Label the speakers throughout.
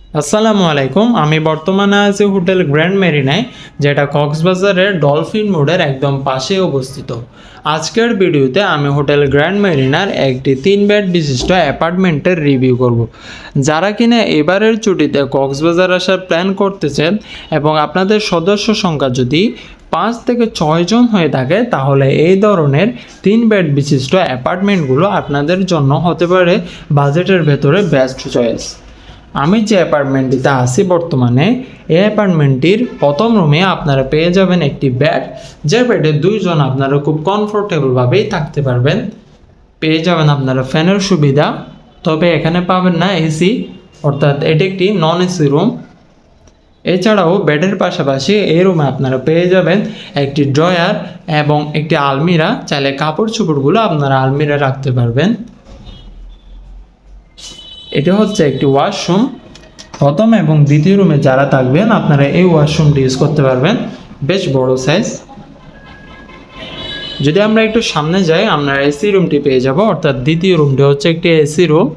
Speaker 1: আসসালামু আলাইকুম। আমি বর্তমানে আছি হোটেল গ্র্যান্ড মেরিনায়, যেটা কক্সবাজারের ডলফিন মোড়ের একদম পাশে অবস্থিত। আজকের ভিডিওতে আমি হোটেল গ্র্যান্ড মেরিনার একটি 3 বেড বিশিষ্ট অ্যাপার্টমেন্টের রিভিউ করব। যারা কিনা এবারের ছুটিতে কক্সবাজার আসার প্ল্যান করতেছেন এবং আপনাদের সদস্য সংখ্যা যদি 5 থেকে 6 জন হয়ে থাকে, তাহলে এই ধরনের 3 বেড বিশিষ্ট অ্যাপার্টমেন্টগুলো আপনাদের জন্য হতে পারে বাজেটের ভেতরে বেস্ট চয়েস। আমি যে অ্যাপার্টমেন্টটিতে আছি বর্তমানে, এই অ্যাপার্টমেন্টটির প্রথম রুমে আপনারা পেয়ে যাবেন একটি বেড, যে বেডে 2 জন আপনারা খুব কমফোর্টেবলভাবেই থাকতে পারবেন। পেয়ে যাবেন আপনারা ফ্যানের সুবিধা, তবে এখানে পাবেন না এসি, অর্থাৎ এটি একটি নন এসি রুম। এছাড়াও বেডের পাশাপাশি এই রুমে আপনারা পেয়ে যাবেন একটি ড্রয়ার এবং একটি আলমিরা। চাইলে কাপড় চোপড়গুলো আপনারা আলমিরা রাখতে পারবেন। এটা হচ্ছে একটি ওয়াশরুম। প্রথম এবং দ্বিতীয় রুমে যারা থাকবেন আপনারা এই ওয়াশরুমটি ইউজ করতে পারবেন, বেশ বড় সাইজ। যদি আমরা একটু সামনে যাই, আমরা এসি রুমটি পেয়ে যাব, অর্থাৎ দ্বিতীয় রুমটি হচ্ছে একটি এসি রুম।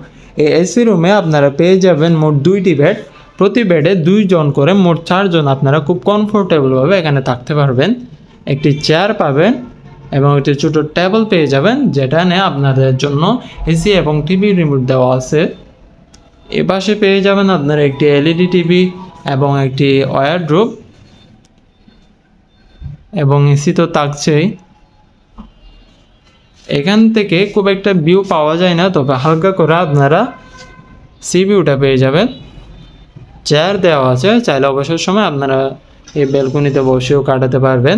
Speaker 1: এই এসি রুমে আপনারা পেয়ে যাবেন মোট 2টি বেড, প্রতি বেডে 2 জন করে মোট 4 জন আপনারা খুব কমফোর্টেবলভাবে এখানে থাকতে পারবেন। একটি চেয়ার পাবেন এবং একটি ছোটো টেবিল পেয়ে যাবেন, যেটা নিয়ে আপনাদের জন্য এসি এবং টিভি রিমোট দেওয়া আছে। এ পাশে পেয়ে যাবেন আপনারা একটি এলইডি টিভি এবং একটি ওয়ারড্রোব, এবং এসি তো থাকছেই। এখান থেকে খুব একটা ভিউ পাওয়া যায় না, তবে হালকা করে আপনারা সি ভিউটা পেয়ে যাবেন। চেয়ার দেওয়া আছে, চাইলে অবসর সময় আপনারা এই ব্যালকনিতে বসেও কাটাতে পারবেন।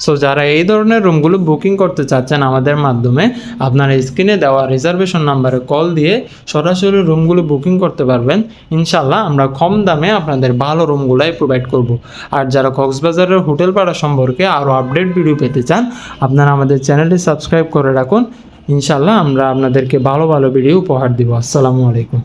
Speaker 1: সো যারা এই ধরনের রুমগুলো বুকিং করতে চাচ্ছেন আমাদের মাধ্যমে, আপনারা স্ক্রিনে দেওয়া রিজার্ভেশন নাম্বারে কল দিয়ে সরাসরি রুমগুলো বুকিং করতে পারবেন। ইনশাল্লাহ আমরা কম দামে আপনাদের ভালো রুমগুলাই প্রোভাইড করব। আর যারা কক্সবাজারের হোটেল ভাড়া সম্পর্কে আরও আপডেট ভিডিও পেতে চান, আপনারা আমাদের চ্যানেলটি সাবস্ক্রাইব করে রাখুন। ইনশাল্লাহ আমরা আপনাদেরকে ভালো ভালো ভিডিও উপহার দিব। আসসালামু আলাইকুম।